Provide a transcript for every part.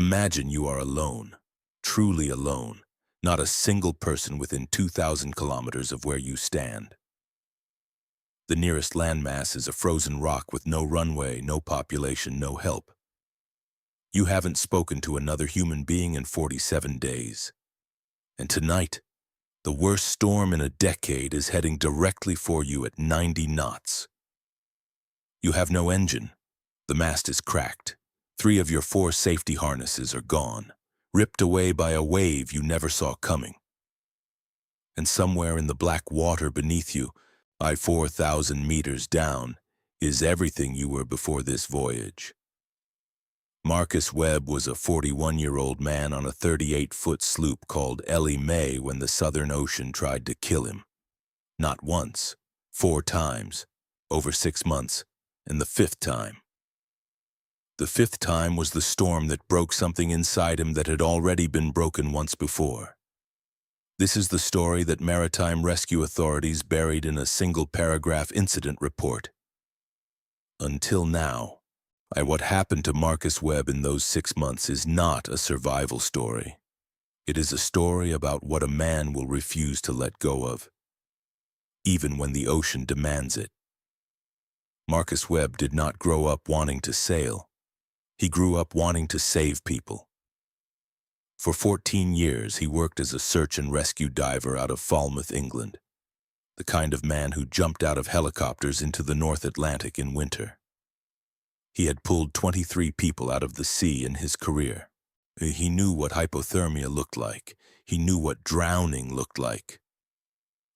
Imagine you are alone, truly alone, not a single person within 2,000 kilometers of where you stand. The nearest landmass is a frozen rock with no runway, no population, no help. You haven't spoken to another human being in 47 days. And tonight, the worst storm in a decade is heading directly for you at 90 knots. You have no engine. The mast is cracked. 3 of your 4 safety harnesses are gone, ripped away by a wave you never saw coming. And somewhere in the black water beneath you, 4,000 meters down, is everything you were before this voyage. Marcus Webb was a 41-year-old man on a 38-foot sloop called Ellie May when the Southern Ocean tried to kill him. Not once, 4 times, over 6 months, and the 5th time. The 5th time was the storm that broke something inside him that had already been broken once before. This is the story that maritime rescue authorities buried in a single-paragraph incident report. Until now, what happened to Marcus Webb in those 6 months is not a survival story. It is a story about what a man will refuse to let go of, even when the ocean demands it. Marcus Webb did not grow up wanting to sail. He grew up wanting to save people. For 14 years, he worked as a search and rescue diver out of Falmouth, England, the kind of man who jumped out of helicopters into the North Atlantic in winter. He had pulled 23 people out of the sea in his career. He knew what hypothermia looked like. He knew what drowning looked like.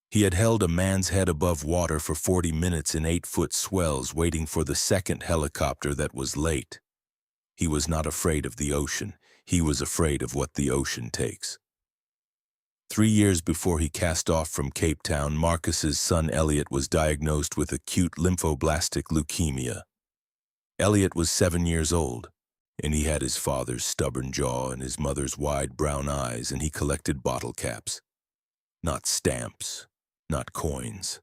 He had held a man's head above water for 40 minutes in 8-foot swells waiting for the second helicopter that was late. He was not afraid of the ocean. He was afraid of what the ocean takes. 3 years before he cast off from Cape Town, Marcus's son Elliot was diagnosed with acute lymphoblastic leukemia. Elliot was 7 years old, and he had his father's stubborn jaw and his mother's wide brown eyes, and he collected bottle caps. Not stamps, not coins.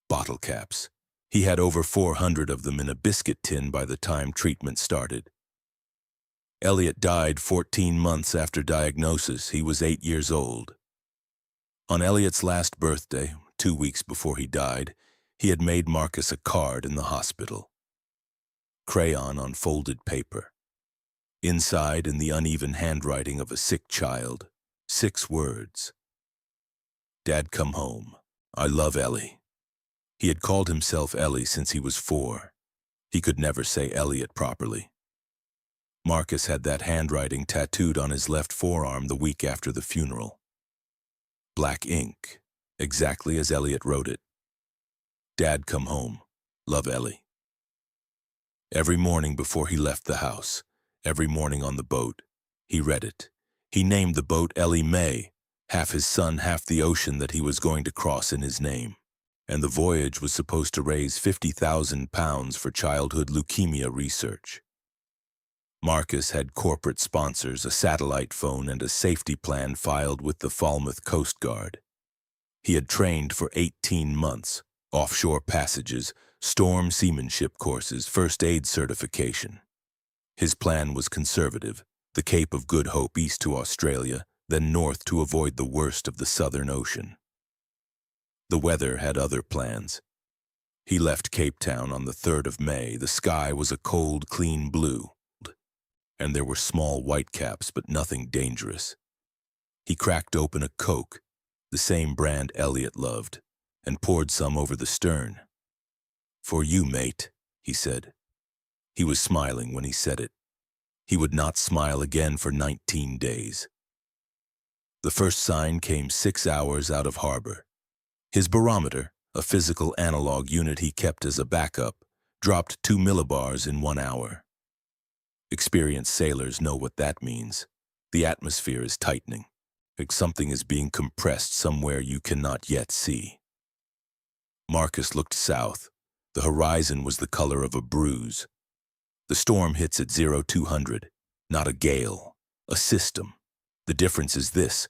Bottle caps. He had over 400 of them in a biscuit tin by the time treatment started. Elliot died 14 months after diagnosis. He was 8 years old. On Elliot's last birthday, 2 weeks before he died, he had made Marcus a card in the hospital. Crayon on folded paper. Inside, in the uneven handwriting of a sick child, 6 words. Dad, come home. I love Ellie. He had called himself Ellie since he was 4. He could never say Elliot properly. Marcus had that handwriting tattooed on his left forearm the week after the funeral. Black ink, exactly as Elliot wrote it. Dad, come home. Love Ellie. Every morning before he left the house, every morning on the boat, he read it. He named the boat Ellie May, half his son, half the ocean that he was going to cross in his name. And the voyage was supposed to raise £50,000 for childhood leukemia research. Marcus had corporate sponsors, a satellite phone, and a safety plan filed with the Falmouth Coast Guard. He had trained for 18 months, offshore passages, storm seamanship courses, first aid certification. His plan was conservative, the Cape of Good Hope east to Australia, then north to avoid the worst of the Southern Ocean. The weather had other plans. He left Cape Town on the 3rd of May. The sky was a cold, clean blue, and there were small whitecaps, but nothing dangerous. He cracked open a Coke, the same brand Elliot loved, and poured some over the stern. For you, mate, he said. He was smiling when he said it. He would not smile again for 19 days. The first sign came 6 hours out of harbor. His barometer, a physical analog unit he kept as a backup, dropped 2 millibars in 1 hour. Experienced sailors know what that means. The atmosphere is tightening. Like something is being compressed somewhere you cannot yet see. Marcus looked south. The horizon was the color of a bruise. The storm hits at 0200, not a gale, a system. The difference is this: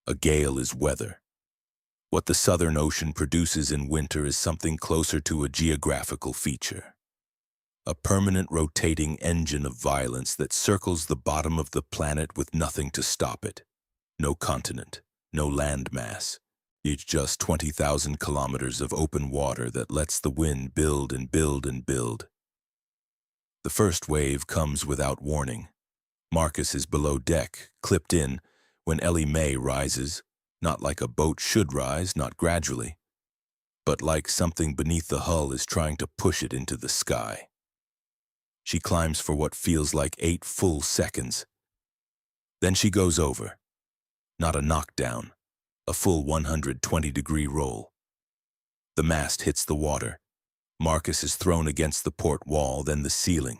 a gale is weather. What the Southern Ocean produces in winter is something closer to a geographical feature. a permanent rotating engine of violence that circles the bottom of the planet with nothing to stop it. No continent, no landmass. It's just 20,000 kilometers of open water that lets the wind build and build and build. The first wave comes without warning. Marcus is below deck, clipped in, when Ellie May rises, not like a boat should rise, not gradually, but like something beneath the hull is trying to push it into the sky. She climbs for what feels like 8 full seconds. Then she goes over. Not a knockdown, a full 120-degree roll. The mast hits the water. Marcus is thrown against the port wall, then the ceiling.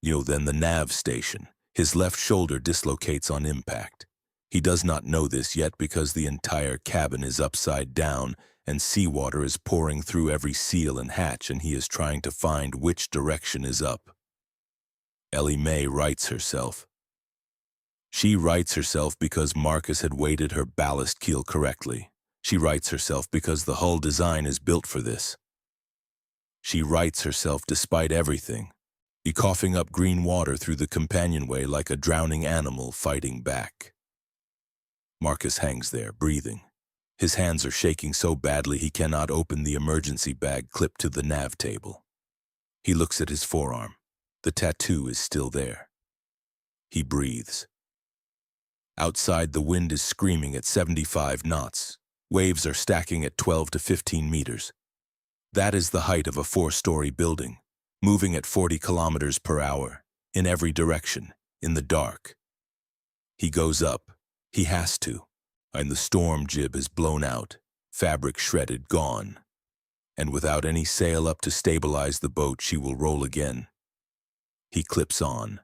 Then the nav station. His left shoulder dislocates on impact. He does not know this yet because the entire cabin is upside down and seawater is pouring through every seal and hatch, and he is trying to find which direction is up. Ellie May rights herself. She rights herself because Marcus had weighted her ballast keel correctly. She rights herself because the hull design is built for this. She rights herself despite everything, coughing up green water through the companionway like a drowning animal fighting back. Marcus hangs there, breathing. His hands are shaking so badly he cannot open the emergency bag clipped to the nav table. He looks at his forearm. The tattoo is still there. He breathes. Outside, the wind is screaming at 75 knots. Waves are stacking at 12 to 15 meters. That is the height of a 4-story building, moving at 40 kilometers per hour, in every direction, in the dark. He goes up. He has to. And the storm jib is blown out, fabric shredded, gone. And without any sail up to stabilize the boat, she will roll again. He clips on,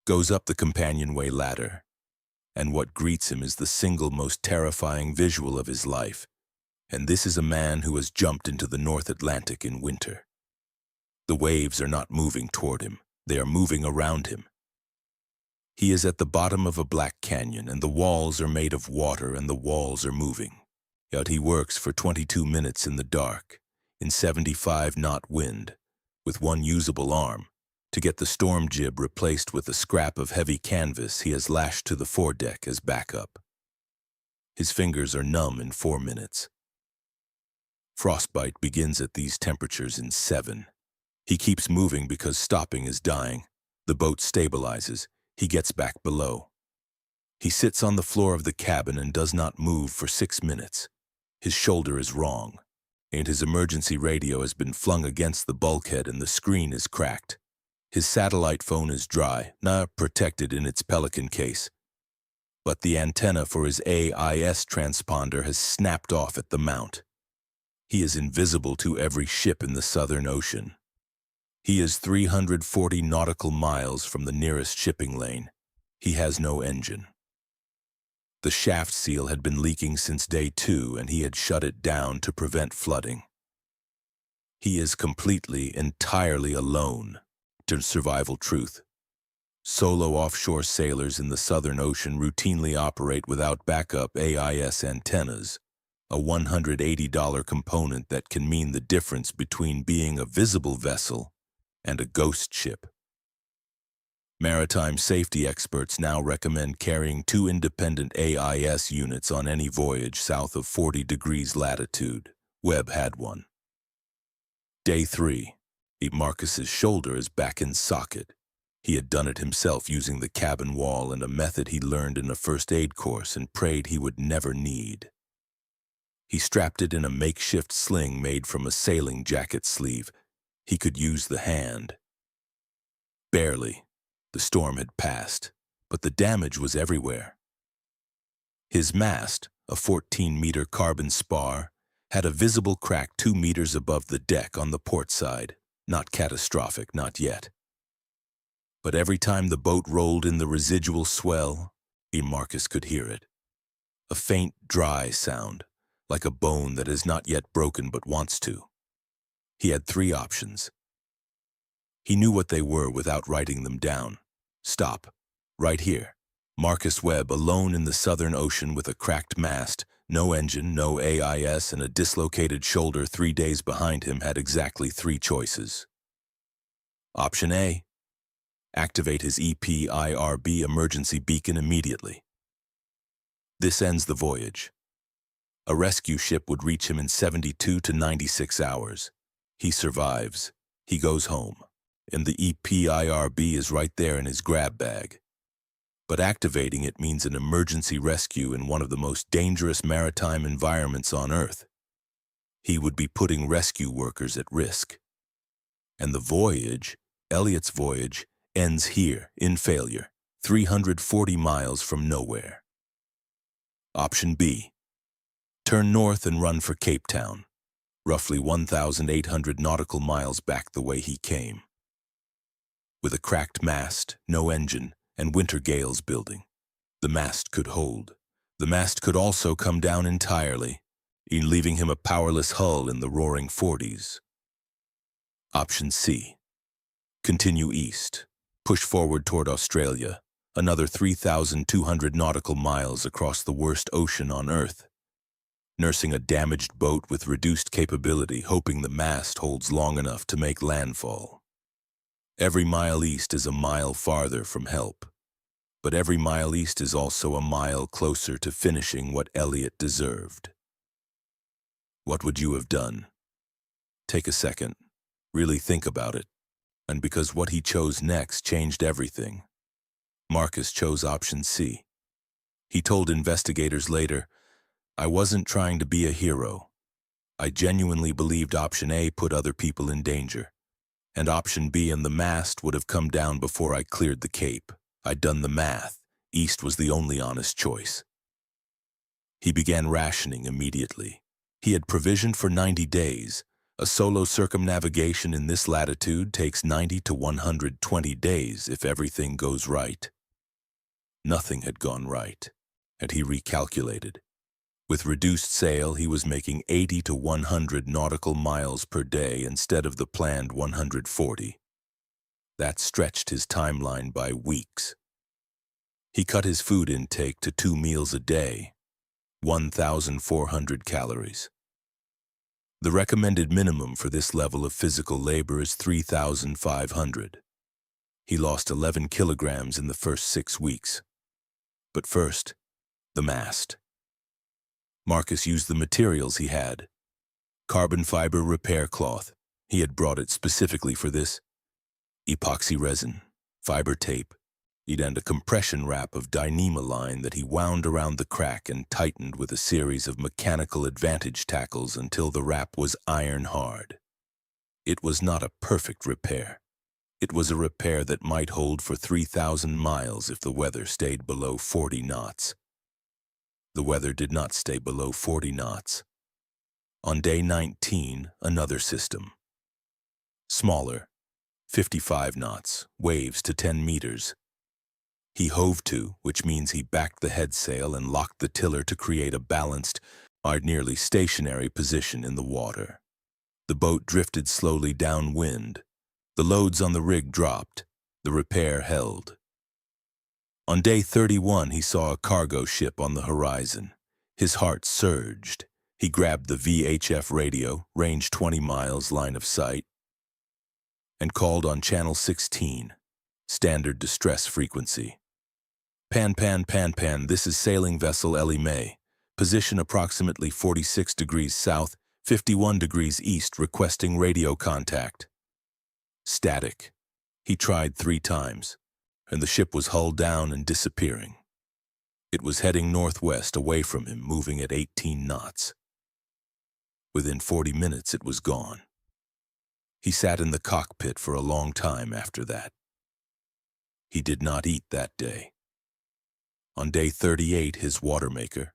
goes up the companionway ladder, and what greets him is the single most terrifying visual of his life. And this is a man who has jumped into the North Atlantic in winter. The waves are not moving toward him, they are moving around him. He is at the bottom of a black canyon, and the walls are made of water, and the walls are moving. Yet he works for 22 minutes in the dark, in 75-knot wind, with one usable arm, to get the storm jib replaced with a scrap of heavy canvas he has lashed to the foredeck as backup. His fingers are numb in 4 minutes. Frostbite begins at these temperatures in 7. He keeps moving because stopping is dying. The boat stabilizes. He gets back below. He sits on the floor of the cabin and does not move for 6 minutes. His shoulder is wrong, and his emergency radio has been flung against the bulkhead and the screen is cracked. His satellite phone is dry, not protected in its Pelican case. But the antenna for his AIS transponder has snapped off at the mount. He is invisible to every ship in the Southern Ocean. He is 340 nautical miles from the nearest shipping lane. He has no engine. The shaft seal had been leaking since day 2, and he had shut it down to prevent flooding. He is completely, entirely alone. To survival truth. Solo offshore sailors in the Southern Ocean routinely operate without backup AIS antennas, a $180 component that can mean the difference between being a visible vessel and a ghost ship. Maritime safety experts now recommend carrying 2 independent AIS units on any voyage south of 40 degrees latitude. Webb had one. Day 3. Marcus's shoulder is back in socket. He had done it himself using the cabin wall and a method he learned in a first aid course and prayed he would never need. He strapped it in a makeshift sling made from a sailing jacket sleeve. He could use the hand. Barely. The storm had passed, but the damage was everywhere. His mast, a 14-meter carbon spar, had a visible crack 2 meters above the deck on the port side. Not catastrophic, not yet. But every time the boat rolled in the residual swell, Marcus could hear it. A faint, dry sound, like a bone that is not yet broken but wants to. He had 3 options. He knew what they were without writing them down. Stop. Right here. Marcus Webb, alone in the Southern Ocean with a cracked mast, no engine, no AIS, and a dislocated shoulder 3 days behind him, had exactly 3 choices. Option A. Activate his EPIRB emergency beacon immediately. This ends the voyage. A rescue ship would reach him in 72 to 96 hours. He survives. He goes home. And the EPIRB is right there in his grab bag. But activating it means an emergency rescue in one of the most dangerous maritime environments on Earth. He would be putting rescue workers at risk. And the voyage, Elliot's voyage, ends here, in failure, 340 miles from nowhere. Option B. Turn north and run for Cape Town, roughly 1,800 nautical miles back the way he came. With a cracked mast, no engine, and winter gales building, the mast could hold. The mast could also come down entirely, leaving him a powerless hull in the roaring 40s. Option C. Continue east. Push forward toward Australia, another 3,200 nautical miles across the worst ocean on Earth. Nursing a damaged boat with reduced capability, hoping the mast holds long enough to make landfall. Every mile east is a mile farther from help. But every mile east is also a mile closer to finishing what Elliot deserved. What would you have done? Take a second. Really think about it. And because what he chose next changed everything. Marcus chose option C. He told investigators later, "I wasn't trying to be a hero. I genuinely believed option A put other people in danger. And option B and the mast would have come down before I cleared the Cape. I'd done the math. East was the only honest choice." He began rationing immediately. He had provisioned for 90 days. A solo circumnavigation in this latitude takes 90 to 120 days if everything goes right. Nothing had gone right, and he recalculated. With reduced sail, he was making 80 to 100 nautical miles per day instead of the planned 140. That stretched his timeline by weeks. He cut his food intake to 2 meals a day, 1,400 calories. The recommended minimum for this level of physical labor is 3,500. He lost 11 kilograms in the first 6 weeks. But first, the mast. Marcus used the materials he had. Carbon fiber repair cloth. He had brought it specifically for this. Epoxy resin, fiber tape, and a compression wrap of Dyneema line that he wound around the crack and tightened with a series of mechanical advantage tackles until the wrap was iron hard. It was not a perfect repair. It was a repair that might hold for 3,000 miles if the weather stayed below 40 knots. The weather did not stay below 40 knots. On day 19, another system. Smaller, 55 knots, waves to 10 meters. He hove to, which means he backed the headsail and locked the tiller to create a balanced, nearly stationary position in the water. The boat drifted slowly downwind. The loads on the rig dropped. The repair held. On day 31, he saw a cargo ship on the horizon. His heart surged. He grabbed the VHF radio, range 20 miles, line of sight, and called on channel 16, standard distress frequency. Pan, this is sailing vessel Ellie May. Position approximately 46 degrees south, 51 degrees east, requesting radio contact. Static. He tried 3 times, and the ship was hull down and disappearing. It was heading northwest away from him, moving at 18 knots. Within 40 minutes, it was gone. He sat in the cockpit for a long time after that. He did not eat that day. On day 38, his watermaker,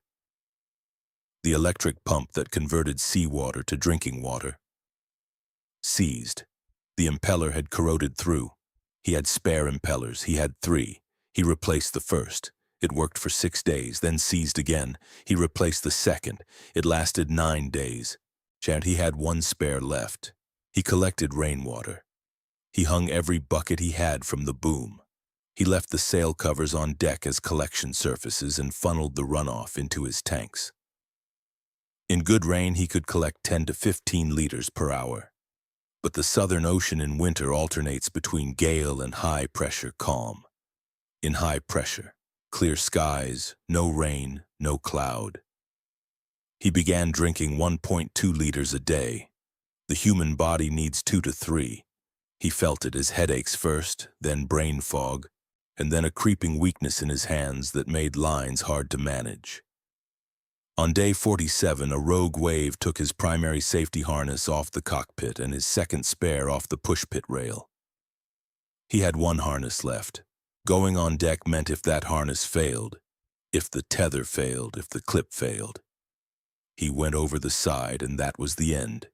the electric pump that converted seawater to drinking water, seized. The impeller had corroded through. He had spare impellers. He had 3. He replaced the first. It worked for 6 days, then seized again. He replaced the second. It lasted 9 days. And he had 1 spare left. He collected rainwater. He hung every bucket he had from the boom. He left the sail covers on deck as collection surfaces and funneled the runoff into his tanks. In good rain, he could collect 10 to 15 liters per hour. But the Southern Ocean in winter alternates between gale and high-pressure calm. In high pressure, clear skies, no rain, no cloud. He began drinking 1.2 liters a day. The human body needs 2 to 3. He felt it as headaches first, then brain fog, and then a creeping weakness in his hands that made lines hard to manage. On day 47, a rogue wave took his primary safety harness off the cockpit and his second spare off the pushpit rail. He had one harness left. Going on deck meant if that harness failed, if the tether failed, if the clip failed. He went over the side and that was the end.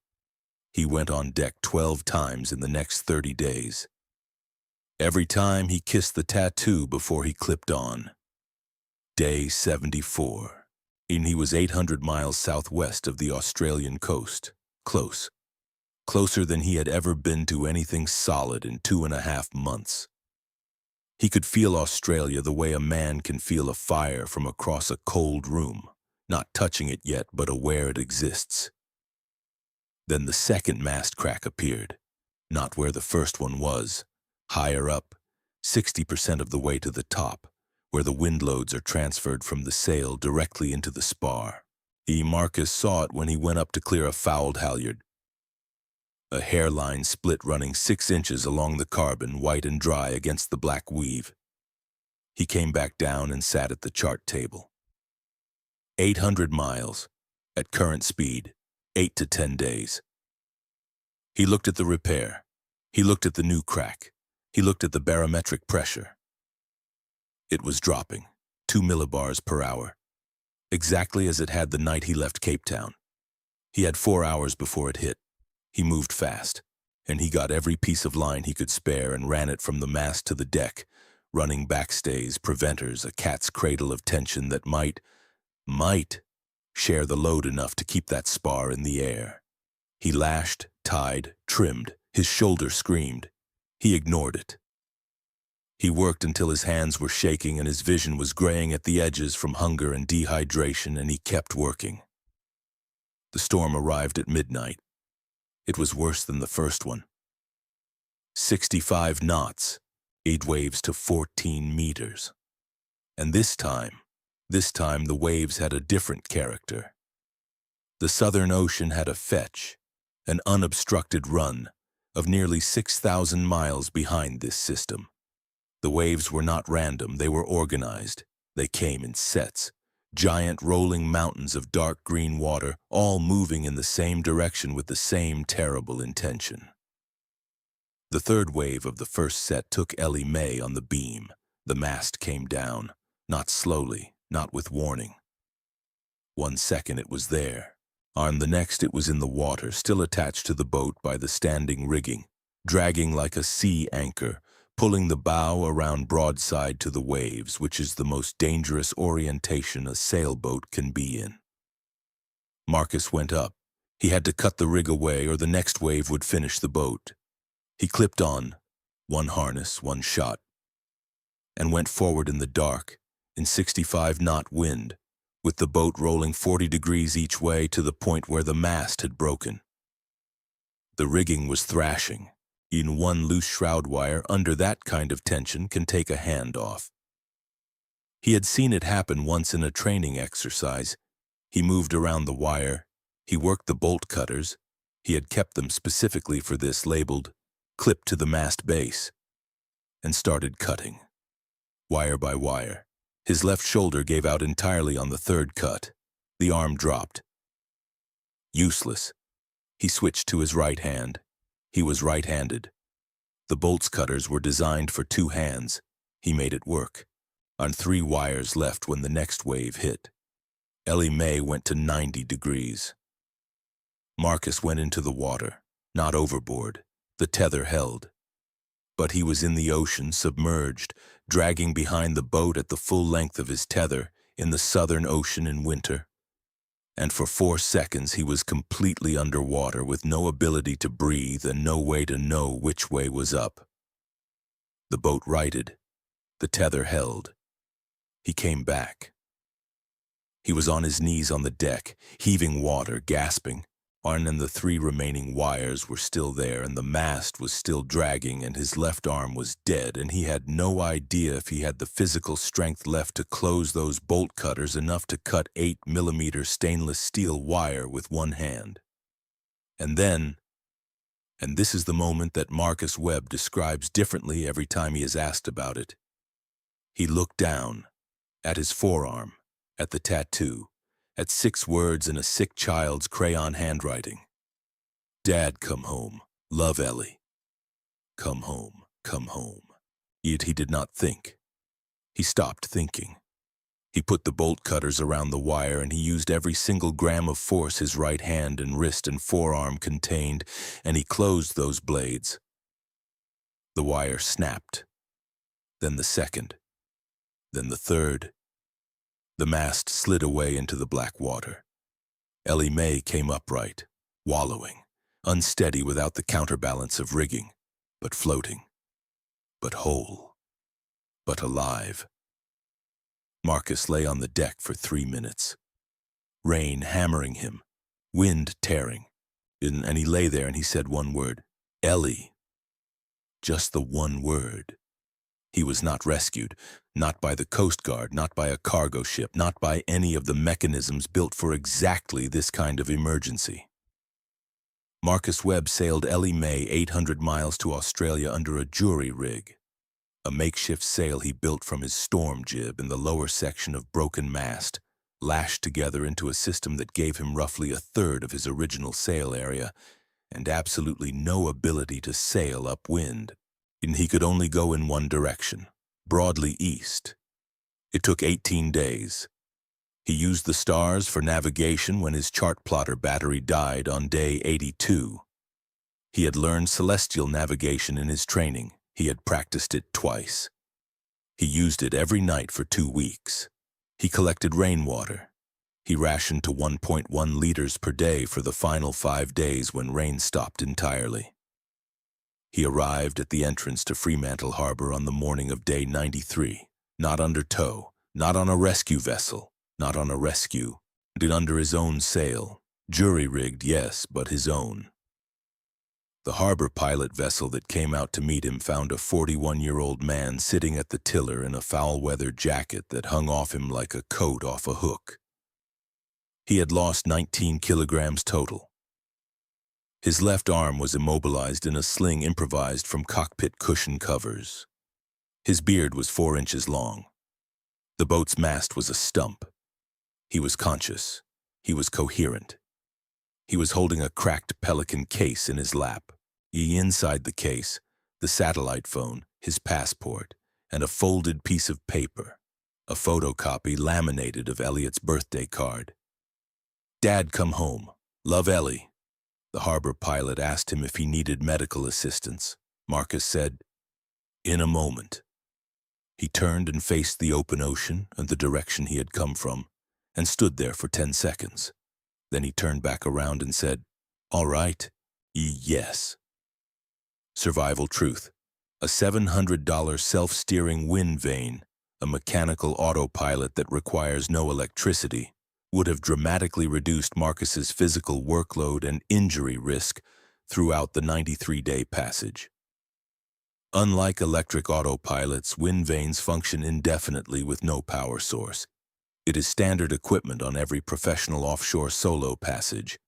He went on deck 12 times in the next 30 days. Every time he kissed the tattoo before he clipped on. Day 74. And he was 800 miles southwest of the Australian coast. Close. Closer than he had ever been to anything solid in 2.5 months. He could feel Australia the way a man can feel a fire from across a cold room, not touching it yet but aware it exists. Then the second mast crack appeared, not where the first one was, higher up, 60% of the way to the top, where the wind loads are transferred from the sail directly into the spar. Marcus saw it when he went up to clear a fouled halyard. A hairline split running 6 inches along the carbon, white and dry against the black weave. He came back down and sat at the chart table. 800 miles, at current speed, 8 to 10 days. He looked at the repair. He looked at the new crack. He looked at the barometric pressure. It was dropping, 2 millibars per hour, exactly as it had the night he left Cape Town. He had 4 hours before it hit. He moved fast, and he got every piece of line he could spare and ran it from the mast to the deck, running backstays, preventers, a cat's cradle of tension that might share the load enough to keep that spar in the air. He lashed, tied, trimmed. His shoulder screamed. He ignored it. He worked until his hands were shaking and his vision was graying at the edges from hunger and dehydration, and he kept working. The storm arrived at midnight. It was worse than the first one. 65 knots, 8 waves to 14 meters. And this time the waves had a different character. The Southern Ocean had a fetch, an unobstructed run, of nearly 6,000 miles behind this system. The waves were not random, they were organized. They came in sets. Giant rolling mountains of dark green water, all moving in the same direction with the same terrible intention. The third wave of the first set took Ellie May on the beam. The mast came down, not slowly, not with warning. 1 second it was there. On the next it was in the water, still attached to the boat by the standing rigging, dragging like a sea anchor, pulling the bow around broadside to the waves, which is the most dangerous orientation a sailboat can be in. Marcus went up. He had to cut the rig away or the next wave would finish the boat. He clipped on, 1 harness, 1 shot, and went forward in the dark, in 65-knot wind, with the boat rolling 40 degrees each way to the point where the mast had broken. The rigging was thrashing. In 1 loose shroud wire under that kind of tension can take a hand off. He had seen it happen once in a training exercise. He moved around the wire. He worked the bolt cutters. He had kept them specifically for this, labeled, "Clip to the mast base," and started cutting. Wire by wire. His left shoulder gave out entirely on the third cut. The arm dropped. Useless. He switched to his right hand. He was right-handed. The bolts cutters were designed for 2 hands. He made it work. On 3 wires left when the next wave hit. Ellie May went to 90 degrees. Marcus went into the water, not overboard. The tether held. But he was in the ocean, submerged, dragging behind the boat at the full length of his tether in the Southern Ocean in winter. And for 4 seconds he was completely underwater with no ability to breathe and no way to know which way was up. The boat righted. The tether held. He came back. He was on his knees on the deck, heaving water, gasping. And the three remaining wires were still there, and the mast was still dragging, and his left arm was dead, and he had no idea if he had the physical strength left to close those bolt cutters enough to cut 8mm stainless steel wire with one hand. And then, and this is the moment that Marcus Webb describes differently every time he is asked about it, he looked down at his forearm, at the tattoo, at 6 words in a sick child's crayon handwriting. Dad, come home. Love, Ellie. Come home, come home. Yet he did not think. He stopped thinking. He put the bolt cutters around the wire, and he used every single gram of force his right hand and wrist and forearm contained, and he closed those blades. The wire snapped. Then the second. Then the third. The mast slid away into the black water. Ellie May came upright, wallowing, unsteady without the counterbalance of rigging, but floating, but whole, but alive. Marcus lay on the deck for 3 minutes. Rain hammering him, wind tearing, and he lay there and he said one word, Ellie. Just the one word. He was not rescued, not by the Coast Guard, not by a cargo ship, not by any of the mechanisms built for exactly this kind of emergency. Marcus Webb sailed Ellie May 800 miles to Australia under a jury rig, a makeshift sail he built from his storm jib in the lower section of broken mast, lashed together into a system that gave him roughly 1/3 of his original sail area and absolutely no ability to sail upwind. And he could only go in one direction, broadly east. It took 18 days. He used the stars for navigation when his chart plotter battery died on day 82. He had learned celestial navigation in his training. He had practiced it twice. He used it every night for 2 weeks. He collected rainwater. He rationed to 1.1 liters per day for the final 5 days when rain stopped entirely. He arrived at the entrance to Fremantle Harbor on the morning of day 93, not under tow, not on a rescue vessel, not on a rescue, but under his own sail, jury-rigged, yes, but his own. The harbor pilot vessel that came out to meet him found a 41-year-old man sitting at the tiller in a foul-weather jacket that hung off him like a coat off a hook. He had lost 19 kilograms total. His left arm was immobilized in a sling improvised from cockpit cushion covers. His beard was 4 inches long. The boat's mast was a stump. He was conscious. He was coherent. He was holding a cracked Pelican case in his lap. Inside the case, the satellite phone, his passport, and a folded piece of paper, a photocopy laminated of Elliot's birthday card. Dad, come home. Love, Ellie. The harbor pilot asked him if he needed medical assistance. Marcus said, in a moment. He turned and faced the open ocean and the direction he had come from, and stood there for 10 seconds. Then he turned back around and said, all right, yes. Survival truth. A $700 self-steering wind vane, a mechanical autopilot that requires no electricity, would have dramatically reduced Marcus's physical workload and injury risk throughout the 93-day passage. Unlike electric autopilots, wind vanes function indefinitely with no power source. It is standard equipment on every professional offshore solo passage,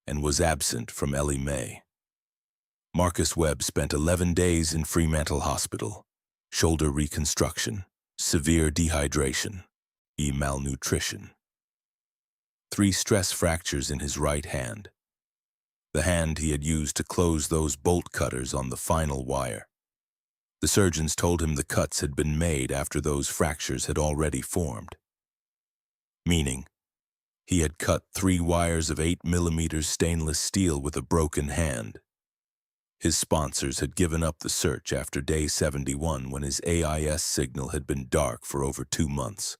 and was absent from Ellie May. Marcus Webb spent 11 days in Fremantle Hospital, shoulder reconstruction, severe dehydration, malnutrition. 3 stress fractures in his right hand, the hand he had used to close those bolt cutters on the final wire. The surgeons told him the cuts had been made after those fractures had already formed. Meaning, he had cut 3 wires of 8mm stainless steel with a broken hand. His sponsors had given up the search after day 71 when his AIS signal had been dark for over 2 months.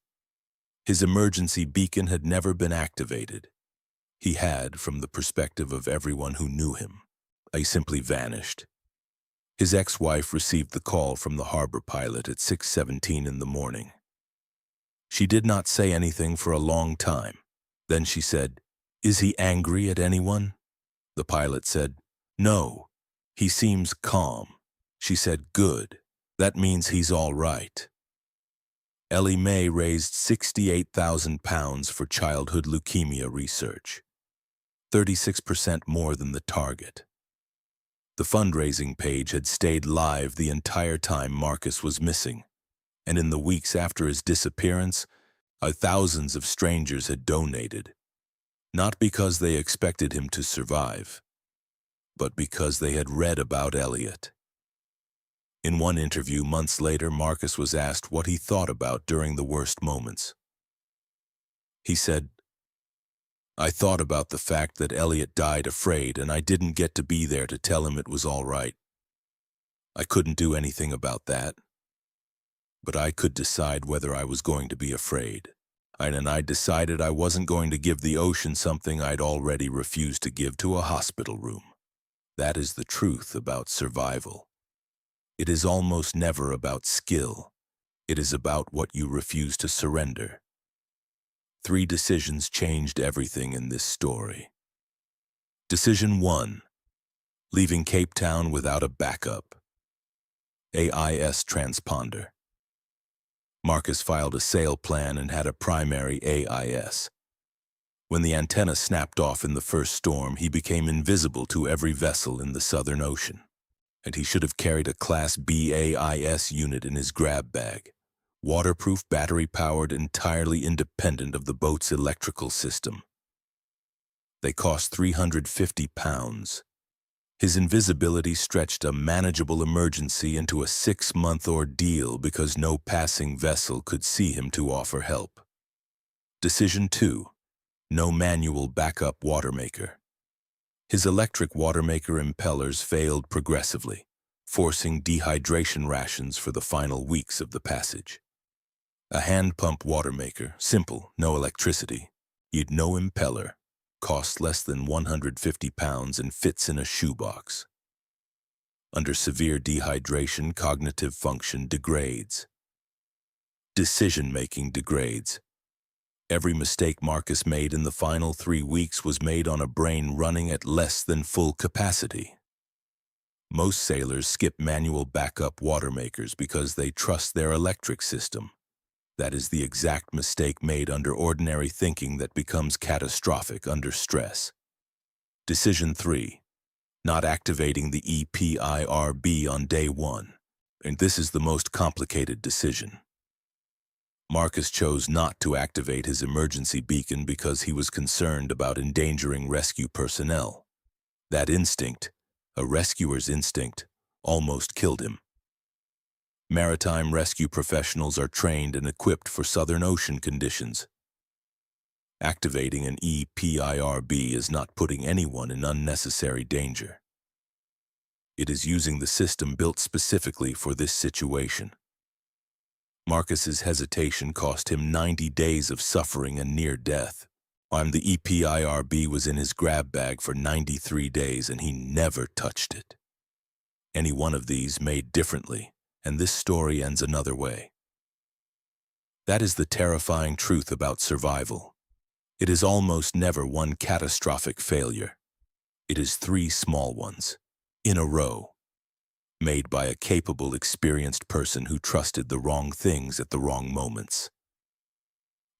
His emergency beacon had never been activated. He had, from the perspective of everyone who knew him, simply vanished. His ex-wife received the call from the harbor pilot at 6:17 in the morning. She did not say anything for a long time. Then she said, "Is he angry at anyone?" The pilot said, "No, he seems calm." She said, "Good. That means he's all right." Ellie May raised £68,000 for childhood leukemia research, 36% more than the target. The fundraising page had stayed live the entire time Marcus was missing, and in the weeks after his disappearance, thousands of strangers had donated, not because they expected him to survive, but because they had read about Elliot. In one interview months later, Marcus was asked what he thought about during the worst moments. He said, "I thought about the fact that Elliot died afraid and I didn't get to be there to tell him it was all right. I couldn't do anything about that. But I could decide whether I was going to be afraid. And I decided I wasn't going to give the ocean something I'd already refused to give to a hospital room. That is the truth about survival. It is almost never about skill. It is about what you refuse to surrender." 3 decisions changed everything in this story. Decision 1. Leaving Cape Town without a backup. AIS transponder. Marcus filed a sale plan and had a primary AIS. When the antenna snapped off in the first storm, he became invisible to every vessel in the Southern Ocean, and he should have carried a Class B AIS unit in his grab bag, waterproof, battery-powered, entirely independent of the boat's electrical system. They cost £350. His invisibility stretched a manageable emergency into a 6-month ordeal because no passing vessel could see him to offer help. Decision 2. No manual backup watermaker. His electric watermaker impellers failed progressively, forcing dehydration rations for the final weeks of the passage. A hand-pump watermaker, simple, no electricity, yet no impeller, costs less than £150 and fits in a shoebox. Under severe dehydration, cognitive function degrades. Decision-making degrades. Every mistake Marcus made in the final 3 weeks was made on a brain running at less than full capacity. Most sailors skip manual backup watermakers because they trust their electric system. That is the exact mistake made under ordinary thinking that becomes catastrophic under stress. Decision 3. Not activating the EPIRB on day 1. And this is the most complicated decision. Marcus chose not to activate his emergency beacon because he was concerned about endangering rescue personnel. That instinct, a rescuer's instinct, almost killed him. Maritime rescue professionals are trained and equipped for Southern Ocean conditions. Activating an EPIRB is not putting anyone in unnecessary danger. It is using the system built specifically for this situation. Marcus's hesitation cost him 90 days of suffering and near death. The EPIRB was in his grab bag for 93 days and he never touched it. Any one of these made differently, and this story ends another way. That is the terrifying truth about survival. It is almost never one catastrophic failure. It is 3 small ones, in a row, made by a capable, experienced person who trusted the wrong things at the wrong moments.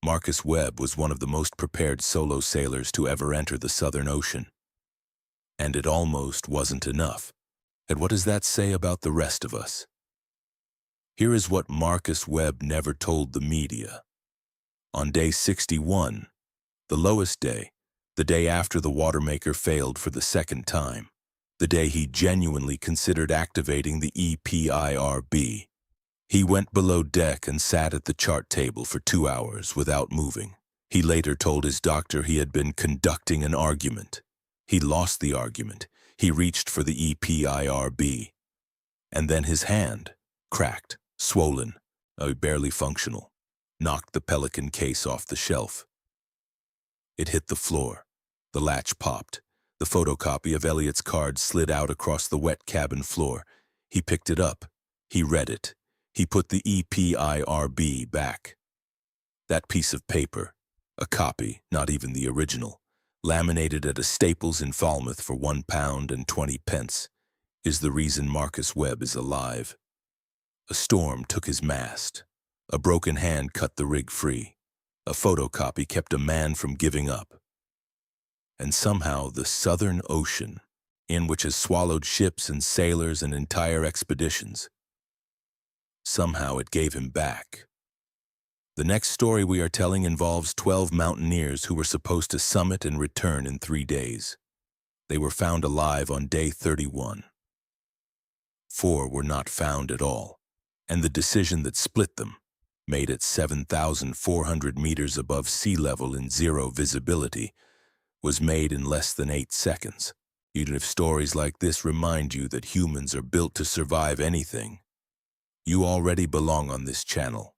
Marcus Webb was one of the most prepared solo sailors to ever enter the Southern Ocean. And it almost wasn't enough. And what does that say about the rest of us? Here is what Marcus Webb never told the media. On day 61, the lowest day, the day after the watermaker failed for the 2nd time, the day he genuinely considered activating the EPIRB, he went below deck and sat at the chart table for 2 hours without moving. He later told his doctor he had been conducting an argument. He lost the argument. He reached for the EPIRB. And then his hand, cracked, swollen, barely functional, knocked the Pelican case off the shelf. It hit the floor. The latch popped. The photocopy of Elliot's card slid out across the wet cabin floor. He picked it up. He read it. He put the EPIRB back. That piece of paper, a copy, not even the original, laminated at a Staples in Falmouth for £1.20, is the reason Marcus Webb is alive. A storm took his mast. A broken hand cut the rig free. A photocopy kept a man from giving up. And somehow the Southern Ocean, in which has swallowed ships and sailors and entire expeditions, somehow it gave him back. The next story we are telling involves 12 mountaineers who were supposed to summit and return in 3 days. They were found alive on day 31. 4 were not found at all, and the decision that split them, made at 7,400 meters above sea level in zero visibility, was made in less than 8 seconds. Even if stories like this remind you that humans are built to survive anything, you already belong on this channel.